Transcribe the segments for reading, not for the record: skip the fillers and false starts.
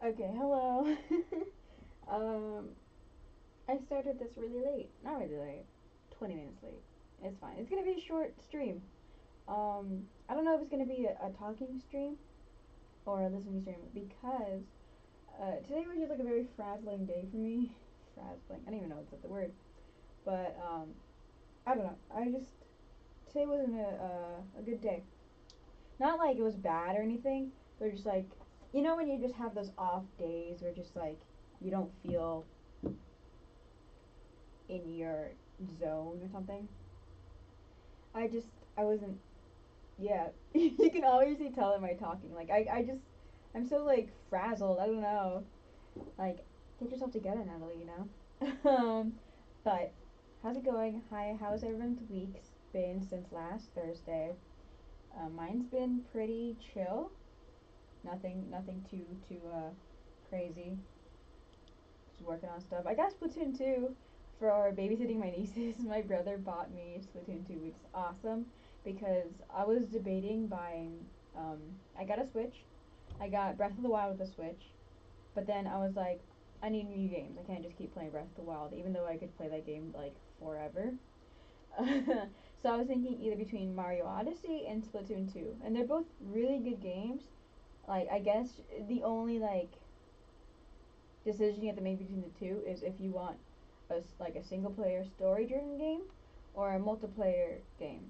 Okay, hello. um, I started this really late. Not really late. 20 minutes late. It's fine. It's gonna be a short stream. I don't know if it's gonna be a talking stream or a listening stream because today was just like a very frazzling day for me. Frazzling. I don't even know if that's the word. But I don't know. Today wasn't a good day. Not like it was bad or anything, but just like when you just have those off days where just like you don't feel in your zone or something. I just I wasn't yeah. You can obviously tell in my talking. Like I'm so like frazzled. I don't know. Like get yourself together, Natalie. But how's it going? Hi. How's everyone's weeks been since last Thursday? Mine's been pretty chill. Nothing too crazy. Just working on stuff. I got Splatoon 2 for babysitting my nieces. My brother bought me Splatoon 2, which is awesome because I was debating buying. Um, I got a Switch. I got Breath of the Wild with a Switch, but then I was like, I need new games. I can't just keep playing Breath of the Wild, even though I could play that game like forever. So I was thinking either between Mario Odyssey and Splatoon 2, and they're both really good games. Like I guess the only like decision you have to make between the two is if you want like a single player story driven game or a multiplayer game.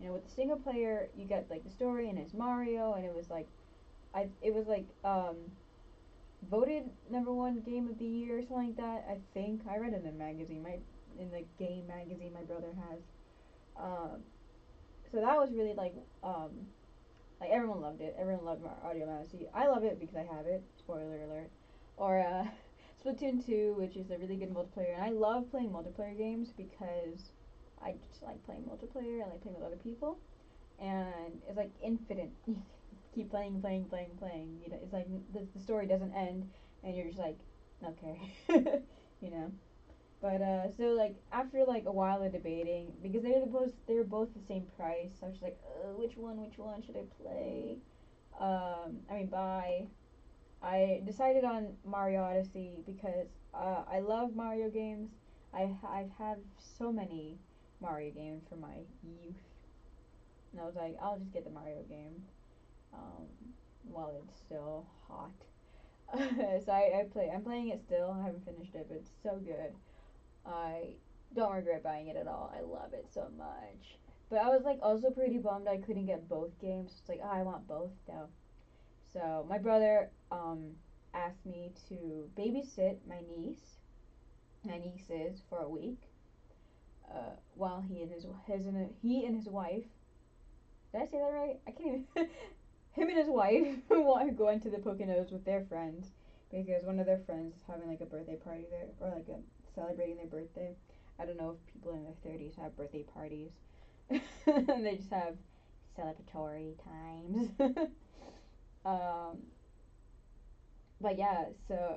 With the single player, you get like the story and it's Mario, and it was like it was like voted number one game of the year or something like that. I think I read it in a magazine, in the game magazine my brother has. Um, so that was really like everyone loved it. Everyone loved Audio Odyssey. I love it because I have it. Spoiler alert. Or Splatoon 2, which is a really good multiplayer. And I love playing multiplayer games because I just like playing multiplayer. I like playing with other people. And it's like infinite. You keep playing, playing, playing, playing. It's like the story doesn't end, and you're just like, okay, you know. But so like after like a while of debating, because they were both the same price, I was just like, which one should I play? I mean, buy. I decided on Mario Odyssey because I love Mario games. I've had so many Mario games from my youth, and I was like, I'll just get the Mario game um, while it's still hot. So I play. I'm playing it still. I haven't finished it, but it's so good. I don't regret buying it at all. I love it so much. But I was like also pretty bummed I couldn't get both games. It's like, I want both though. So my brother asked me to babysit my nieces for a week. While he and his wife. Did I say that right? I can't even. Him and his wife want to go into the Poconos with their friends because one of their friends is having like a birthday party there, or like a celebrating their birthday. I don't know if people in their 30s have birthday parties. They just have celebratory times. um, but yeah, so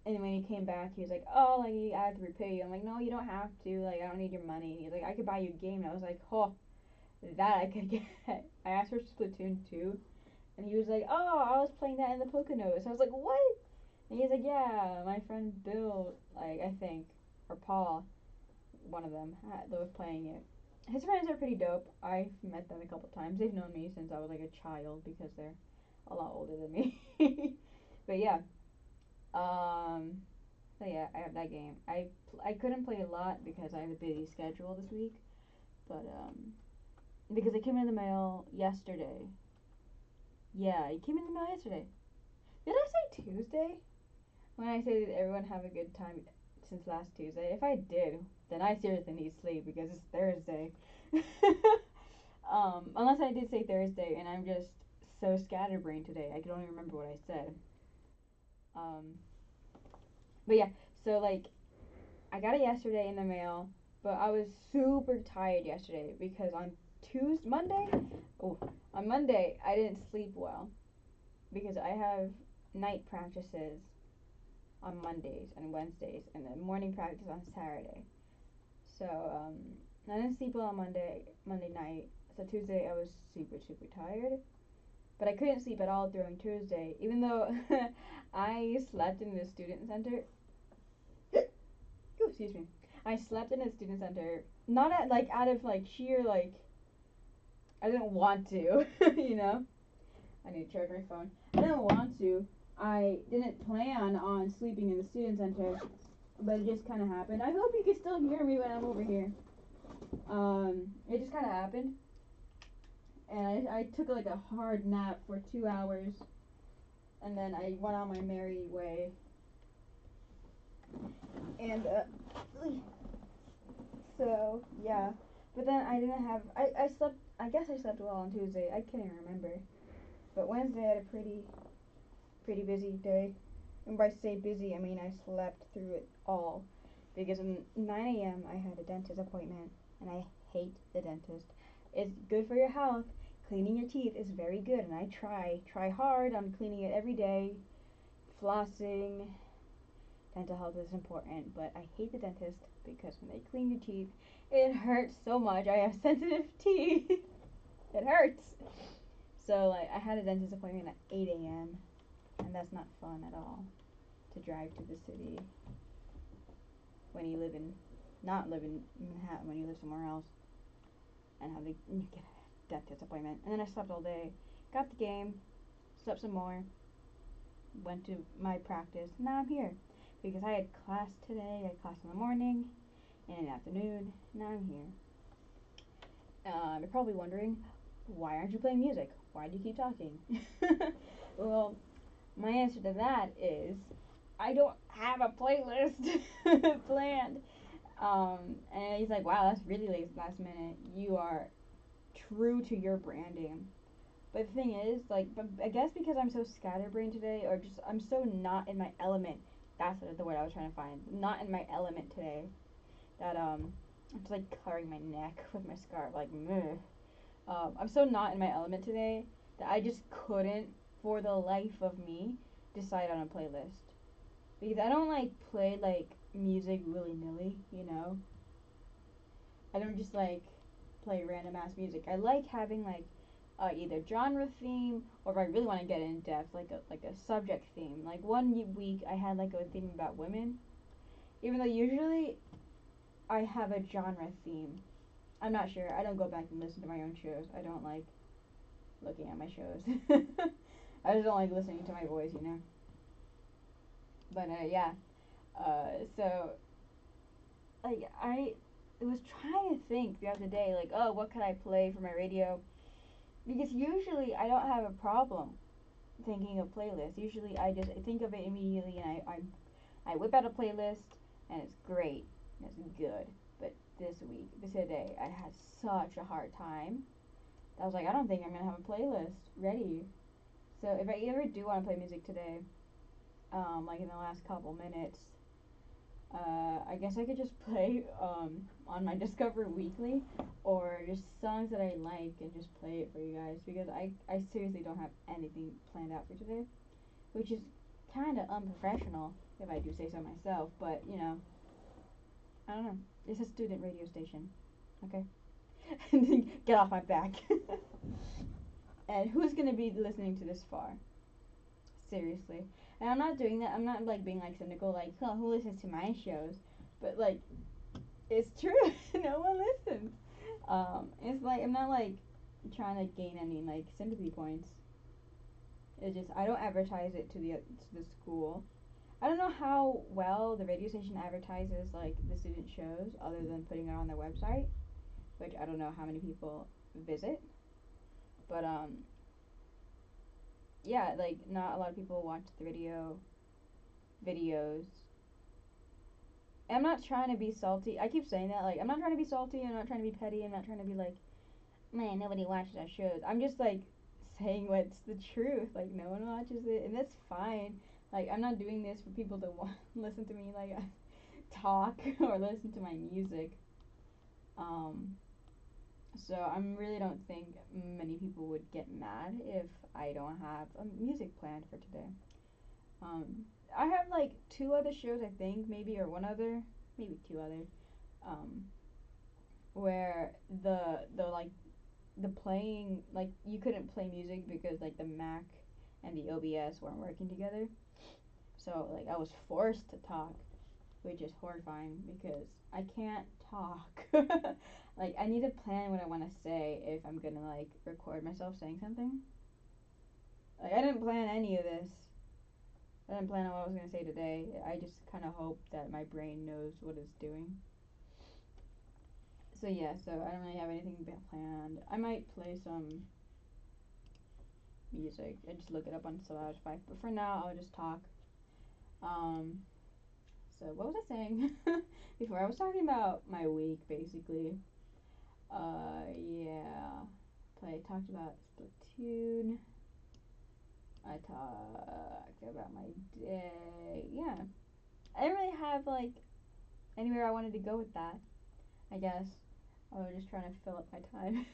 and when he came back, he was like, "Oh, like I have to repay you." I'm like, "No, you don't have to. Like, I don't need your money." He's like, "I could buy you a game." And I was like, "Oh, that I could get." I asked for Splatoon 2, and he was like, "Oh, I was playing that in the Poconos." I was like, "What?" And he's like, "Yeah, my friend Bill, like I think, or Paul, one of them, that was playing it." His friends are pretty dope. I've met them a couple times. They've known me since I was like a child because they're a lot older than me. But yeah, um, so yeah, I have that game. I couldn't play a lot because I have a busy schedule this week, but because it came in the mail yesterday. Yeah, it came in the mail yesterday. Did I say Tuesday? When I say that everyone have a good time since last Tuesday, if I did, then I seriously need sleep because it's Thursday. Unless I did say Thursday and I'm just so scatterbrained today, I can only remember what I said. Um, but yeah, so like I got it yesterday in the mail, but I was super tired yesterday because oh, on Monday I didn't sleep well because I have night practices on Mondays and Wednesdays and then morning practice on Saturday. So I didn't sleep well on Monday night. So Tuesday I was super tired, but I couldn't sleep at all during Tuesday, even though I slept in the student center. Ooh, excuse me. I slept in a student center, not at like out of like sheer like I didn't want to, you know. I need to charge my phone. I didn't want to. I didn't plan on sleeping in the student center, but it just kind of happened. I hope you can still hear me when I'm over here. It just kind of happened, and I took like a hard nap for 2 hours, and then I went on my merry way. And so yeah, but then I didn't have. I slept. I guess I slept well on Tuesday. I can't even remember. But Wednesday I had a pretty busy day. And by say busy, I mean I slept through it all. Because at 9 a.m. I had a dentist appointment, and I hate the dentist. It's good for your health. Cleaning your teeth is very good, and I try hard on cleaning it every day. Flossing, dental health is important, but I hate the dentist because when they clean your teeth, it hurts so much. I have sensitive teeth. It hurts. So like I had a dentist appointment at 8 a.m. and that's not fun at all to drive to the city when you live in not live in Manhattan, when you live somewhere else, and have to get a dentist appointment. And then I slept all day, got the game, slept some more, went to my practice. Now I'm here because I had class today. I had class in the morning and in the afternoon. Now I'm here. You're probably wondering, why aren't you playing music? Why do you keep talking? Well, my answer to that is I don't have a playlist planned. And he's like, wow, that's really last minute. You are true to your branding. But the thing is, like, but I guess because I'm so scatterbrained today, or just I'm so not in my element. That's the word I was trying to find. Not in my element today. That I'm just like covering my neck with my scarf, like meh. I'm so not in my element today that I just couldn't, for the life of me, decide on a playlist. Because I don't like play like music willy nilly, you know. I don't just like play random ass music. I like having like either genre theme, or if I really want to get in depth, like a subject theme. Like one week I had like a theme about women, even though usually I have a genre theme. I'm not sure. I don't go back and listen to my own shows. I don't like looking at my shows. I just don't like listening to my voice, you know. But yeah. So like I was trying to think the other day, like, oh, what could I play for my radio? Because usually I don't have a problem thinking of playlists. Usually I just think of it immediately, and I whip out a playlist, and it's great. And it's good. But this today, I had such a hard time. I was like, I don't think I'm gonna have a playlist ready. So if I ever do want to play music today, like in the last couple minutes, I guess I could just play on my Discover Weekly, or just songs that I like, and just play it for you guys, because I seriously don't have anything planned out for today, which is kind of unprofessional if I do say so myself, but you know, I don't know. It's a student radio station, okay? Get off my back. And who's gonna be listening to this far? Seriously. And I'm not doing that. I'm not like being like cynical, like, oh, who listens to my shows? But like, it's true. No one listens. It's like I'm not like trying to gain any like sympathy points. It's just I don't advertise it to the school. I don't know how well the radio station advertises like the student shows, other than putting it on their website, which I don't know how many people visit. But yeah, like not a lot of people watch the radio videos. I'm not trying to be salty. I keep saying that. Like, I'm not trying to be salty. I'm not trying to be petty. I'm not trying to be like, man, nobody watches our shows. I'm just like saying what's the truth. Like, no one watches it, and that's fine. Like, I'm not doing this for people to listen to me like talk or listen to my music. Um, so I really don't think many people would get mad if I don't have a music planned for today. Um, I have like two other shows, I think, maybe, or one other, maybe two other, um, where the like the playing, like, you couldn't play music because like the Mac and the OBS weren't working together. So like I was forced to talk, which is horrifying because I can't talk. Like I need to plan what I want to say if I'm gonna like record myself saying something. Like I didn't plan any of this. I didn't plan on what I was gonna say today. I just kind of hope that my brain knows what it's doing. So yeah, so I don't really have anything planned. I might play some music and just look it up on Spotify. But for now, I'll just talk. Um, so what was I saying before? I was talking about my week basically. Yeah. Talked about Splatoon. I talked about my day. Yeah. I didn't really have like anywhere I wanted to go with that. I guess I was just trying to fill up my time.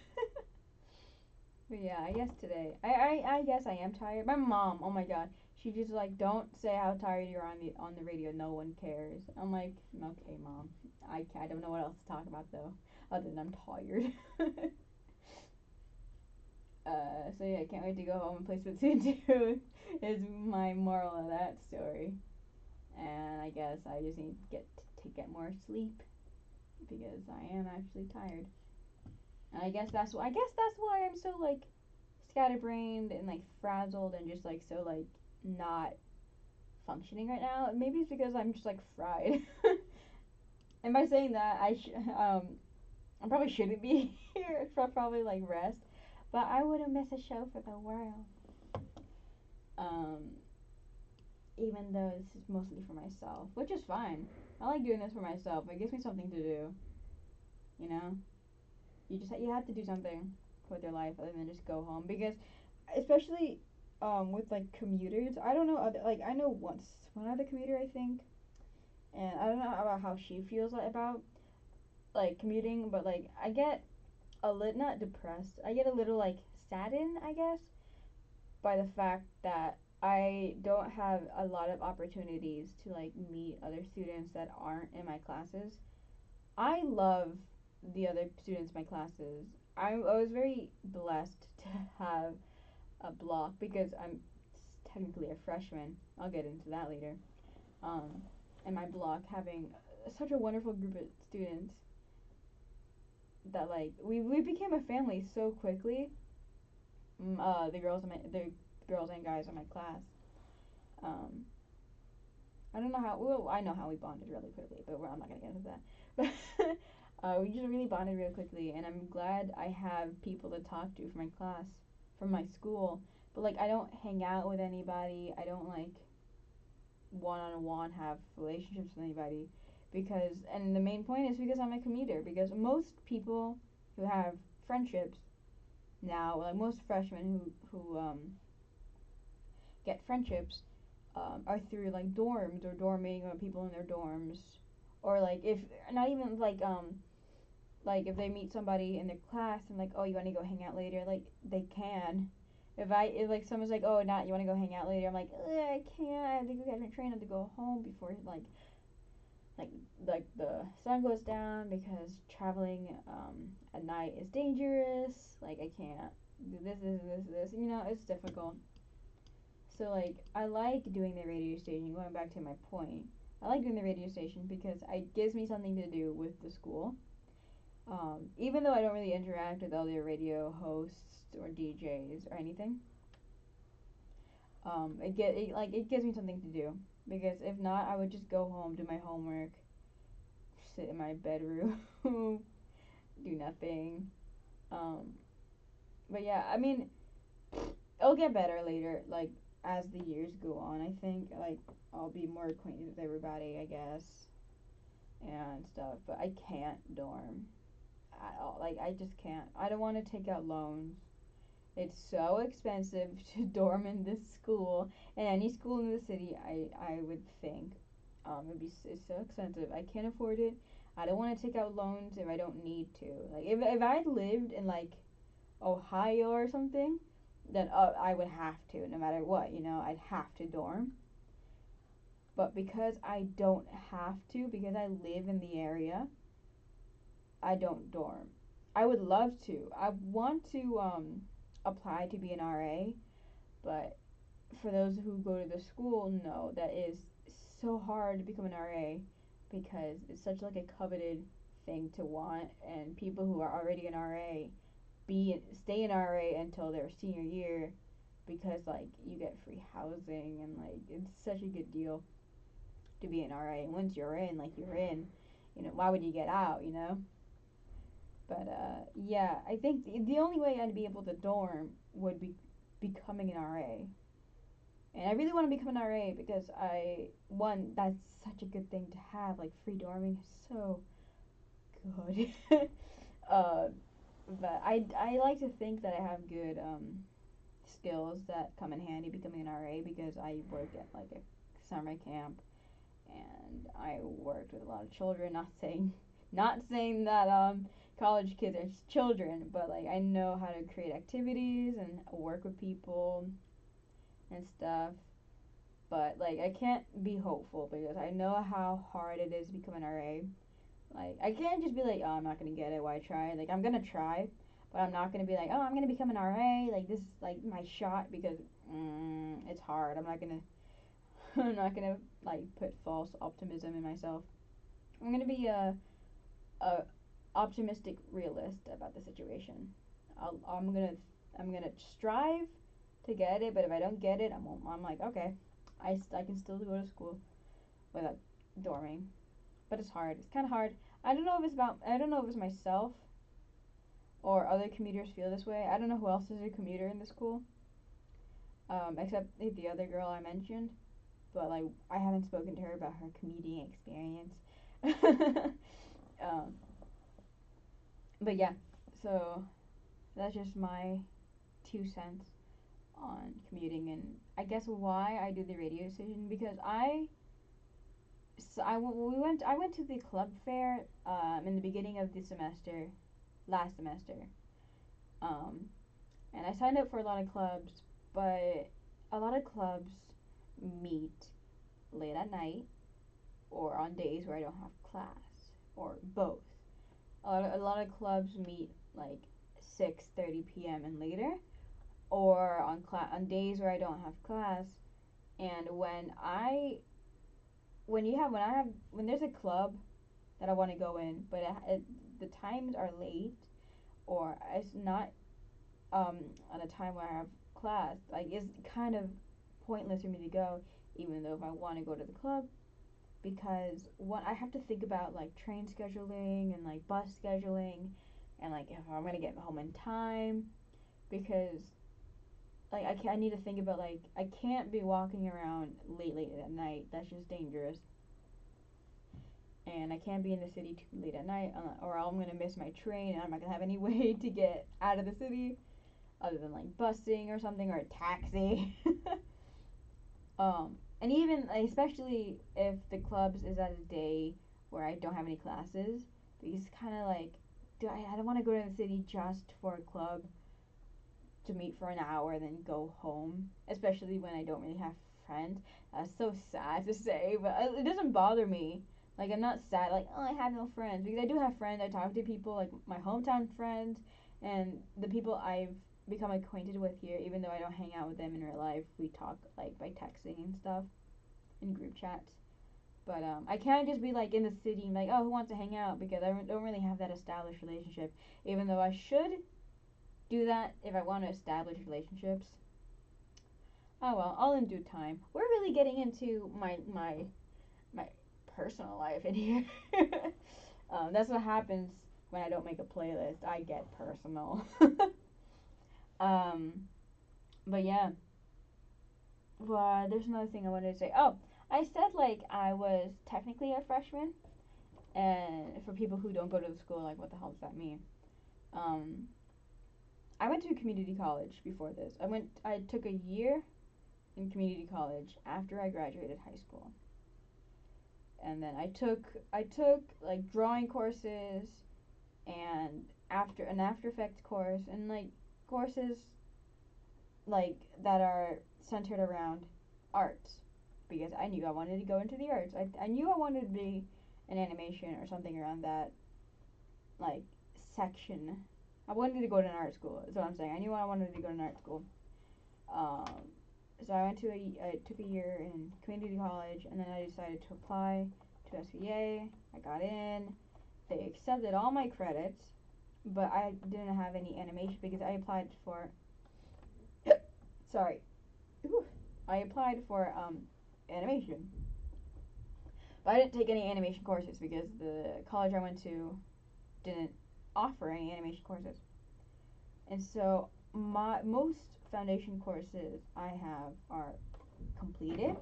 But yeah, I guess today. I guess I am tired. My mom, oh my god, she just like don't say how tired you're on the radio. No one cares. I'm like, okay, mom. I don't know what else to talk about though, other than I'm tired. So yeah, I can't wait to go home and play Splatoon 2. Is my moral of that story. And I guess I just need to get more sleep because I am actually tired. And I guess that's why I'm so like scatterbrained and like frazzled and just like so like not functioning right now. Maybe it's because I'm just like fried. And by saying that, I probably shouldn't be here. I should probably like rest, but I wouldn't miss a show for the world. Um, Even though this is mostly for myself, which is fine. I like doing this for myself. It gives me something to do. You know, you have to do something with your life other than just go home because, especially with like commuters, I don't know other like I know one other commuter I think, and I don't know about how she feels like about like commuting, but like I get a little not depressed. I get a little like saddened, I guess, by the fact that I don't have a lot of opportunities to like meet other students that aren't in my classes. I love the other students in my classes. I was very blessed to have a block because I'm technically a freshman. I'll get into that later. Um, and my block having such a wonderful group of students that like we became a family so quickly. The girls and guys in my class. Um, I don't know how. Well, I know how we bonded really quickly, but I'm not gonna get into that. But we just really bonded really quickly, and I'm glad I have people to talk to from my class, from my school. But like, I don't hang out with anybody. I don't like one on one have relationships with anybody because, and the main point is because I'm a commuter. Because most people who have friendships now, like most freshmen who get friendships are through like dorms or dorming or people in their dorms, or like if not even like if they meet somebody in their class and like, oh, you want to go hang out later, like they can. If like someone's like, oh, not you want to go hang out later, I'm like, I can't, I have to go catch my train, I have to go home before like like the sun goes down because traveling at night is dangerous. Like I can't do this. You know, it's difficult. So like I like doing the radio station. Going back to my point, I like doing the radio station because it gives me something to do with the school. Even though I don't really interact with other radio hosts or DJs or anything, it gives me something to do because if not, I would just go home, do my homework, sit in my bedroom, do nothing. Um, but yeah, I mean, it'll get better later. Like as the years go on, I think like I'll be more acquainted with everybody, I guess, and stuff. But I can't dorm at all. Like I just can't. I don't want to take out loans. It's so expensive to dorm in this school, and any school in the city. I would think, it's so expensive. I can't afford it. I don't want to take out loans if I don't need to. Like if I lived in like Ohio or something, then I would have to, no matter what. You know, I'd have to dorm. But because I don't have to, because I live in the area, I don't dorm. I would love to. I want to apply to be an RA, but for those who go to the school know that it is so hard to become an RA because it's such like a coveted thing to want, and people who are already an RA stay an RA until their senior year because like you get free housing and like it's such a good deal to be an RA. And once you're in, like you're in, why would you get out, But yeah, I think the only way I'd be able to dorm would be becoming an RA. And I really want to become an RA because that's such a good thing to have. Like free dorming is so good. uh, but I like to think that I have good skills that come in handy becoming an RA because I worked at like a summer camp and I worked with a lot of children. Not saying that college kids are children, but like I know how to create activities and work with people and stuff. But like I can't be hopeful because I know how hard it is to become an RA. Like I can't just be like, oh, I'm not gonna get it. Why try? Like I'm gonna try, but I'm not gonna be like, oh, I'm gonna become an RA. Like this is like my shot because it's hard. I'm not gonna I'm not gonna like put false optimism in myself. I'm gonna be a optimistic realist about the situation. I'm gonna strive to get it, but if I don't get it, I'm like okay, I can still go to school without dorming, but it's hard. It's kind of hard. I don't know if it's myself or other commuters feel this way. I don't know who else is a commuter in the school, except the other girl I mentioned. But like I haven't spoken to her about her commuting experience. um, but yeah, so that's just my 2 cents on commuting, and I guess why I do the radio station because I went to the club fair in the beginning of the semester, last semester, um, and I signed up for a lot of clubs, but a lot of clubs meet late at night or on days where I don't have class or both. A lot of clubs meet like 6:30 p.m. and later, or on days where I don't have class. And when there's a club that I want to go in, but the times are late or it's not on a time where I have class, like it's kind of pointless for me to go, even though if I want to go to the club, because what I have to think about like train scheduling and like bus scheduling, and like if I'm gonna get home in time, because like I need to think about like I can't be walking around late at night. That's just dangerous. And I can't be in the city too late at night, or I'm gonna miss my train, and I'm not gonna have any way to get out of the city other than like busing or something or a taxi. And even especially if the clubs is at a day where I don't have any classes, because it's kind of like, I don't want to go to the city just for a club to meet for an hour and then go home, especially when I don't really have friends. That's so sad to say, but it doesn't bother me. Like I'm not sad, like oh I have no friends, because I do have friends. I talk to people like my hometown friends and the people I've become acquainted with here, even though I don't hang out with them in real life. We talk like by texting and stuff in group chats. But I can't just be like in the city and like, oh, who wants to hang out? Because I don't really have that established relationship. Even though I should do that if I want to establish relationships. Oh well, all in due time. We're really getting into my personal life in here. That's what happens when I don't make a playlist. I get personal. um, but yeah. Well, there's another thing I wanted to say. Oh, I said like I was technically a freshman, and for people who don't go to the school, like what the hell does that mean? Um, I went to a community college before this. I took a year in community college after I graduated high school. And then I took like drawing courses and After Effects course and like courses like that are centered around arts because I knew I wanted to go into the arts. I knew I wanted to be an animation or something around that like section. I wanted to go to an art school. Is what I'm saying. I knew I wanted to go to an art school. Um, So I took a year in community college, and then I decided to apply to SVA. I got in. They accepted all my credits, but I didn't have any animation because I applied for. Sorry, Ooh. I applied for animation, but I didn't take any animation courses because the college I went to didn't offer any animation courses, and so my most foundation courses I have are completed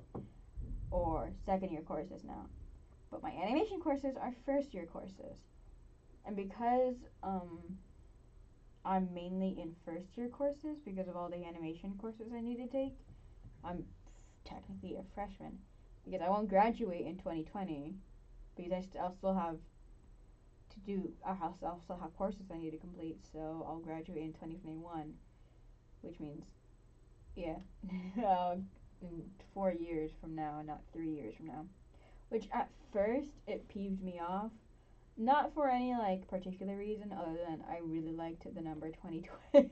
or second year courses now. But my animation courses are first year courses. And because I'm mainly in first year courses because of all the animation courses I need to take, I'm technically a freshman because I won't graduate in 2020 because I'll still have to do I'll still have courses I need to complete, so I'll graduate in 2021, which means yeah, in 4 years from now, not 3 years from now. Which at first it peeved me off, not for any like particular reason other than I really liked the number 2020.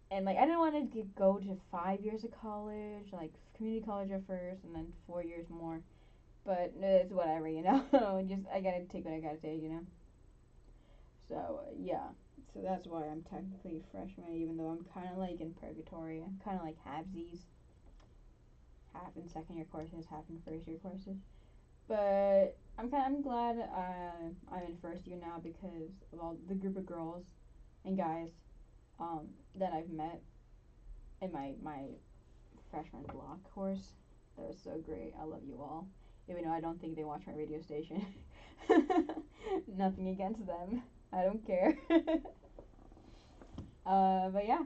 And like I didn't want to go to 5 years of college, like community college at first, and then 4 years more. But it's whatever, you know. Just I gotta take what I gotta take, you know. So yeah, so that's why I'm technically a freshman, even though I'm kind of like in purgatory. I'm kind of like halvesies, half in second year courses, half in first year courses. But I'm glad I'm in first year now because of all the group of girls and guys that I've met in my freshman block course. That was so great. I love you all. Even though I don't think they watch my radio station. Nothing against them. I don't care. But yeah.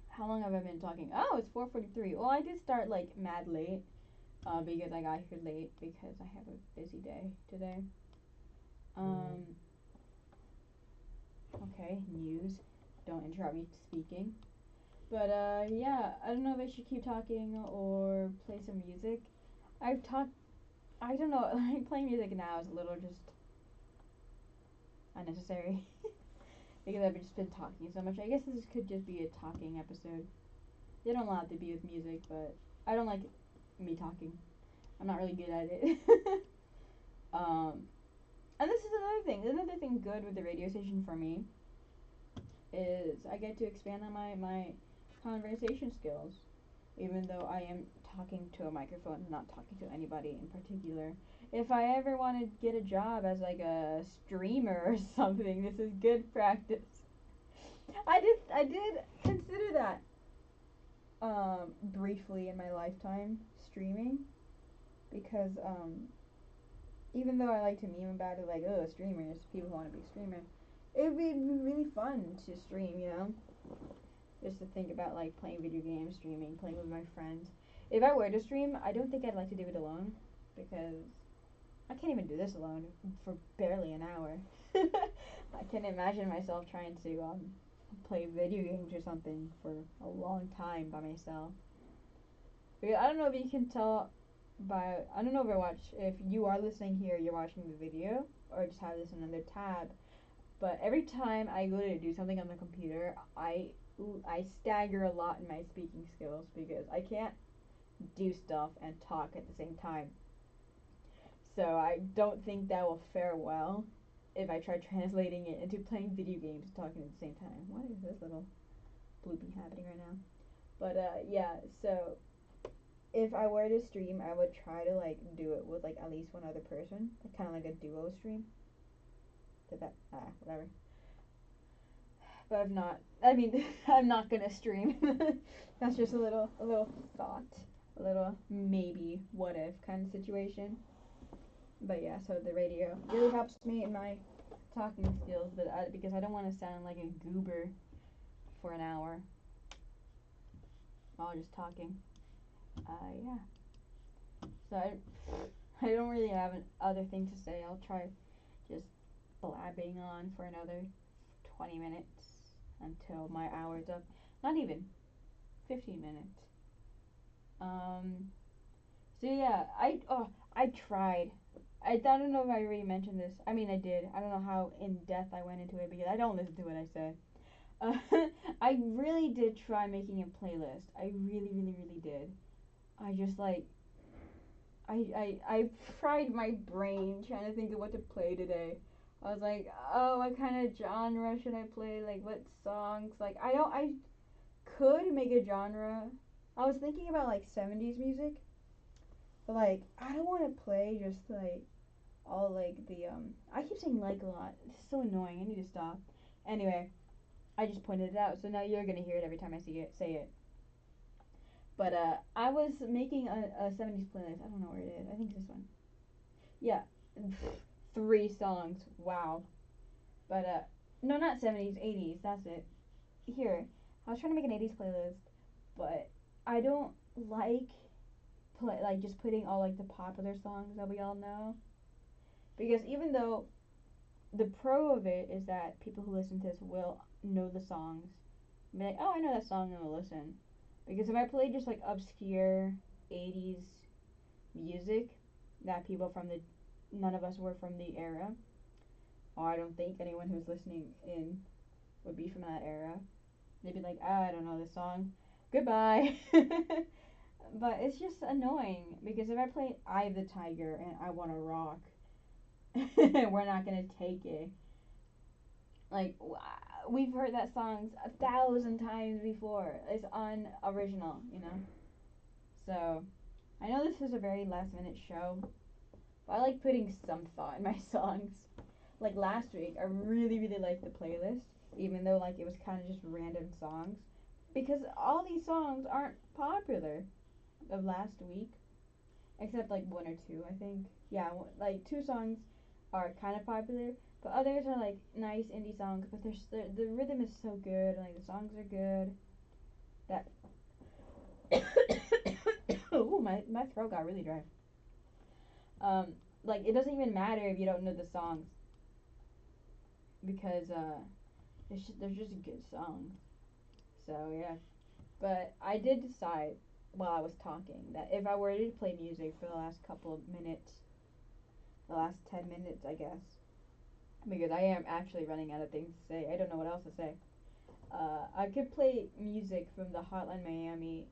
How long have I been talking? Oh, it's 4:43. Well, I did start like mad late. Because I got here late because I have a busy day today. Um, okay, news. Don't interrupt me speaking. But yeah, I don't know if I should keep talking or play some music. I've talked. I don't know. Like playing music now is a little just unnecessary because I've just been talking so much. I guess this could just be a talking episode. They don't allow it to be with music, but I don't like me talking. I'm not really good at it. um, and this is another thing. Another thing good with the radio station for me is I get to expand on my conversation skills. Even though I am talking to a microphone, not talking to anybody in particular. If I ever want to get a job as like a streamer or something, this is good practice. I did consider that briefly in my lifetime, streaming, because even though I like to meme about it, like, oh, streamers, people who want to be streamers, it would be really fun to stream, you know? Just to think about, like, playing video games, streaming, playing with my friends. If I were to stream, I don't think I'd like to do it alone, because I can't even do this alone for barely an hour. I can't imagine myself trying to play video games or something for a long time by myself. Because I don't know if you can tell by I don't know if you are listening here, you're watching the video or just have this in another tab. But every time I go to do something on the computer, I stagger a lot in my speaking skills because I can't do stuff and talk at the same time. So I don't think that will fare well if I try translating it into playing video games and talking at the same time. What is this little bloopy happening right now? But yeah, so if I were to stream, I would try to like do it with like at least one other person, kind of like a duo stream. Did that? Whatever. But if not, I mean, I'm not gonna stream. That's just a little thought, a little maybe what if kind of situation. But yeah, so the radio really helps me in my talking skills, but because I don't want to sound like a goober for an hour while just talking. Yeah. So I don't really have other thing to say. I'll try just blabbing on for another 20 minutes until my hour's up. Not even 15 minutes. Um. So yeah, I tried. I don't know if I already mentioned this. I mean, I did. I don't know how in depth I went into it because I don't listen to what I say. Uh, I really did try making a playlist. I really, really, really did. I just like I fried my brain trying to think of what to play today. I was like, oh, what kind of genre should I play? Like, what songs? Like, I could make a genre. I was thinking about like 70s music, but like, I don't want to play just like all like I keep saying like a lot. It's so annoying. I need to stop. Anyway, I just pointed it out, so now you're gonna hear it every time I see it, say it. But I was making a 70s playlist. I don't know where it is. I think it's this one. Yeah, 3 songs. Wow. But no, not 70s, 80s. That's it. Here, I was trying to make an 80s playlist, but I don't like like just putting all like the popular songs that we all know, because even though the pro of it is that people who listen to this will know the songs, be like, oh, I know that song, and will listen. Because if I play just like obscure 80s music that people from the none of us were from the era, or I don't think anyone who's listening in would be from that era. They'd be like, I don't know this song. Goodbye. But it's just annoying because if I play Eye of the Tiger and I Want to Rock, we're not going to take it. Like, we've heard that songs 1,000 times before. It's unoriginal, you know? So, I know this is a very last minute show, but I like putting some thought in my songs. Like last week, I really, really liked the playlist, even though like it was kind of just random songs, because all these songs aren't popular of last week, except like one or two, I think. Yeah, like 2 songs are kind of popular, but others are like nice indie songs. But the rhythm is so good, and like the songs are good. That oh, my throat got really dry. Um, like it doesn't even matter if you don't know the songs, because they're just good songs. So yeah, but I did decide while I was talking that if I were to play music for the last couple of minutes, the last 10 minutes, I guess, because I am actually running out of things to say. I don't know what else to say. I could play music from the Hotline Miami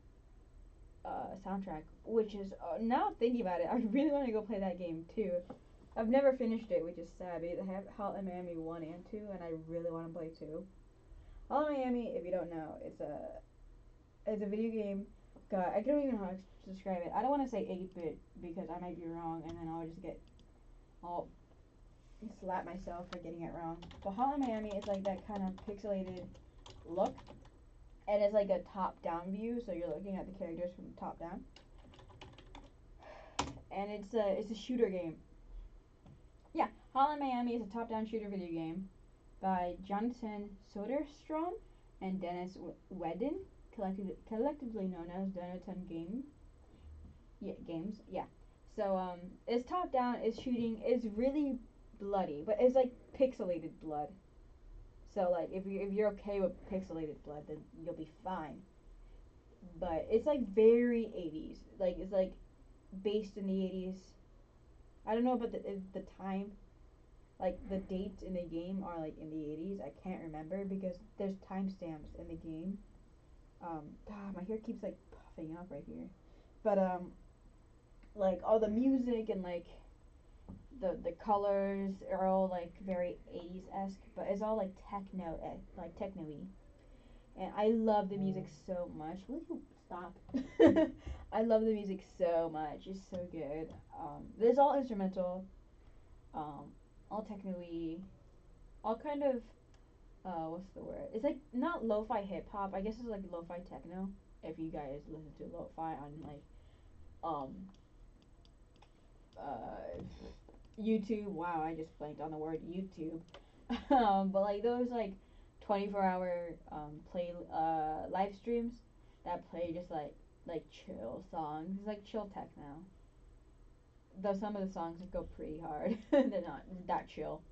soundtrack, which is now thinking about it, I really want to go play that game too. I've never finished it, which is sad. They have Hotline Miami 1 and 2, and I really want to play 2. Hotline Miami, if you don't know, it's a video game. God, I don't even know how to describe it. I don't want to say 8-bit because I might be wrong, and then I'll just get all slap myself for getting it wrong. But Holla Miami is like that kind of pixelated look, and it's like a top-down view, so you're looking at the characters from the top down. And it's a shooter game. Yeah, Holla Miami is a top-down shooter video game by Jonathan Soderstrom and Dennis Wedden, collectively known as Donatan Game. Yeah, games. Yeah. So it's top down. It's shooting. It's really bloody, but it's like pixelated blood. So like if you're okay with pixelated blood, then you'll be fine. But it's like very 80s. Like it's like based in the 80s. I don't know about the time. Like the dates in the game are like in the 80s. I can't remember because there's timestamps in the game. My hair keeps like puffing up right here. But like all the music and like the colors are all like very 80s esque, but it's all like like techno-y. And I love the music so much. Will you stop? I love the music so much. It's so good. It's all instrumental, um, all techno-y, all kind of what's the word? It's like not lo-fi hip hop. I guess it's like lo-fi techno. If you guys listen to lo-fi on like um uh YouTube. Wow, I just blanked on the word YouTube. But like those like 24-hour play live streams that play just like chill songs. It's like chill techno. Though some of the songs go pretty hard. They're not that chill.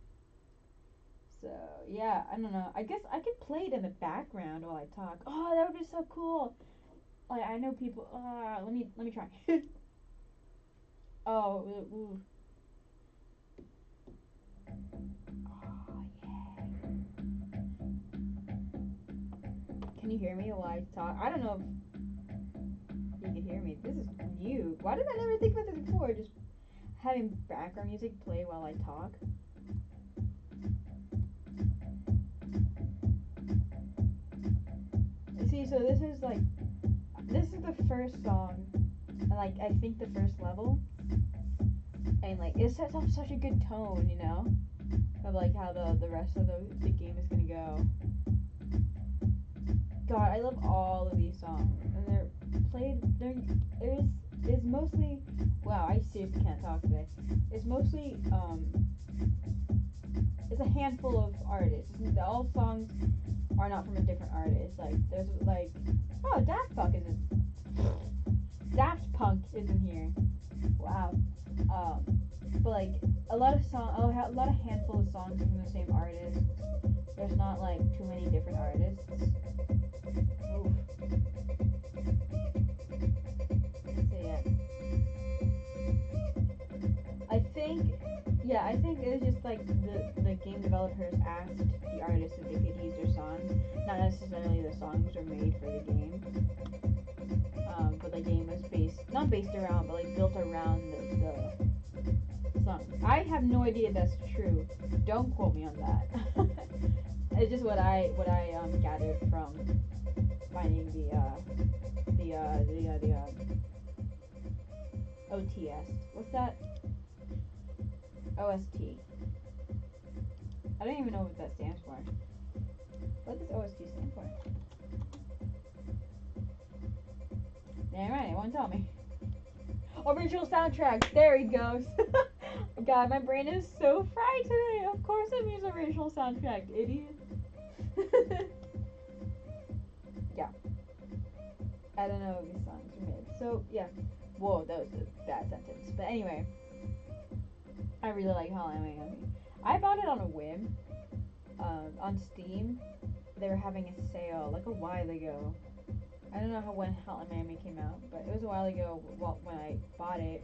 So yeah, I don't know. I guess I could play it in the background while I talk. Oh, that would be so cool. Like I know people. Let me try. Oh, ooh. Oh yeah. Can you hear me while I talk? I don't know if you can hear me. This is new. Why did I never think about this before? Just having background music play while I talk. See, so this is the first song, and like I think the first level, and like it sets up such a good tone, you know, of like how the rest of the game is gonna go. God, I love all of these songs, and they're played. It's mostly. Wow, I seriously can't talk today. It's mostly it's a handful of artists. All songs are not from a different artist. Like there's like, oh, Daft Punk isn't here. Wow. But like a lot of a lot of handful of songs from the same artist. There's not like too many different artists. Oof. So yeah, I think I think it was just like the game developers asked the artists if they could use their songs. Not necessarily the songs were made for the game, but the game was not based around, but like built around the song. I have no idea if that's true. Don't quote me on that. It's just what I gathered from finding the OTS. What's that? OST. I don't even know what that stands for. What does OST stand for? Damn right, it won't tell me. Original soundtrack. There he goes. God, my brain is so fried today. Of course it means original soundtrack, idiot. Yeah. I don't know if these songs are made. So, yeah. Whoa, that was a bad sentence. But anyway. I really like Holla Miami. I bought it on a whim. On Steam. They were having a sale like a while ago. I don't know when Holla Miami came out, but it was a while ago when I bought it.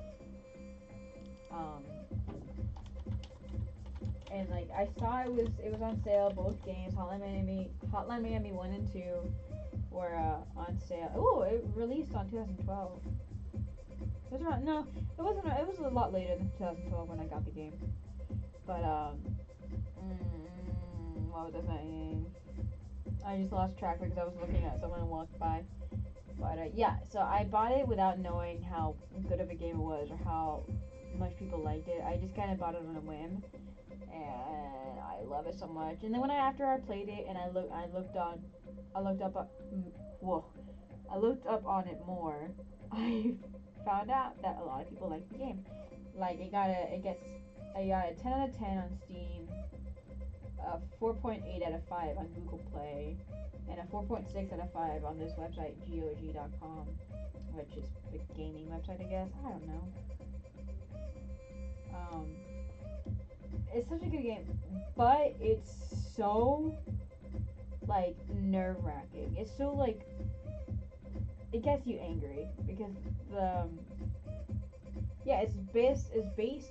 And like I saw it was on sale, both games, Hotline Miami 1 and 2 were on sale. Oh, it released on 2012. It was around, no, it wasn't, it was a lot later than 2012 when I got the game. But what was I saying? I just lost track because I was looking at someone walked by. But yeah, so I bought it without knowing how good of a game it was or how much people liked it. I just kind of bought it on a whim, and I love it so much. And then after I played it and I looked up on it more. I found out that a lot of people like the game. Like it got a 10 out of 10 on Steam, 4.8 out of 5 on Google Play, and a 4.6 out of 5 on this website, GOG.com, which is the gaming website, I guess. I don't know. It's such a good game, but it's so, like, nerve-wracking. It's so, like, it gets you angry, because it's based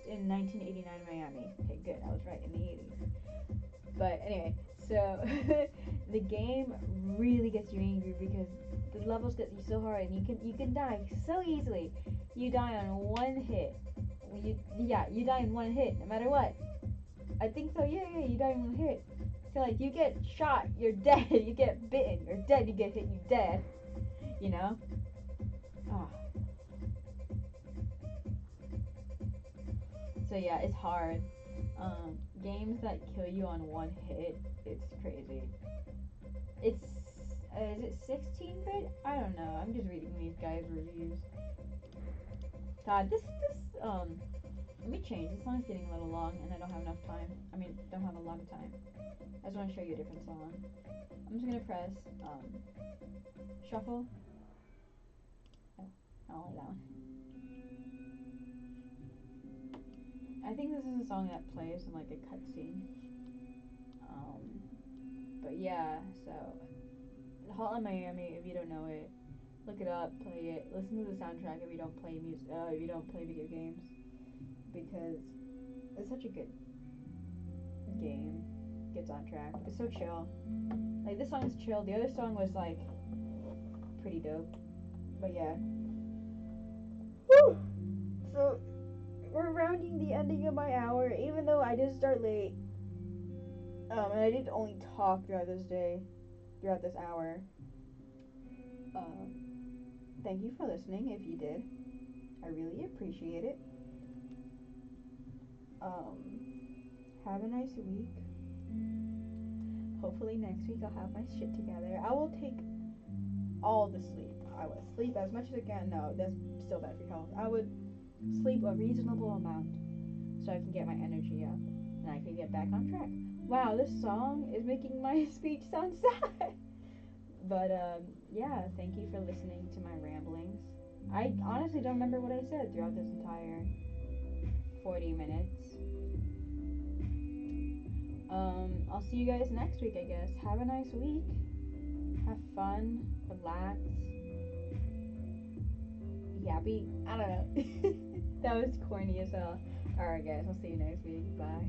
in 1989 Miami. Okay, good, I was right, in the 80s. But anyway, so the game really gets you angry because the levels get you so hard, and you can die so easily. You die on one hit. You die in one hit, no matter what. I think so. Yeah, you die in one hit. So like, you get shot, you're dead. You get bitten, you're dead. You get hit, you're dead. You know. Oh. So yeah, it's hard. Games that kill you on one hit, it's crazy. It's is it 16-bit? I don't know. I'm just reading these guys' reviews. God, this let me change. This song's getting a little long, and I don't have enough time. I mean, don't have a lot of time. I just want to show you a different song. I'm just gonna press shuffle. Oh, I don't like that one. I think this is a song that plays in like a cutscene. But yeah, so Holla Miami. If you don't know it, look it up, play it, listen to the soundtrack. If you don't play music, if you don't play video games, because it's such a good game. Gets on track. It's so chill. Like this song is chill. The other song was like pretty dope. But yeah. Whew. So we're rounding the ending of my hour, even though I did start late. And I did only talk throughout this day, throughout this hour. Um, Thank you for listening. If you did, I really appreciate it. Have a nice week. Hopefully next week I'll have my shit together. I will take all the sleep. I would sleep as much as I can. No, that's still bad for your health. I would sleep a reasonable amount so I can get my energy up and I can get back on track. Wow, this song is making my speech sound sad. But yeah, thank you for listening to my ramblings. I honestly don't remember what I said throughout this entire 40 minutes. I'll see you guys next week, I guess. Have a nice week. Have fun. Relax. Yappy. I don't know. That was corny as hell. Alright, guys. I'll see you next week. Bye.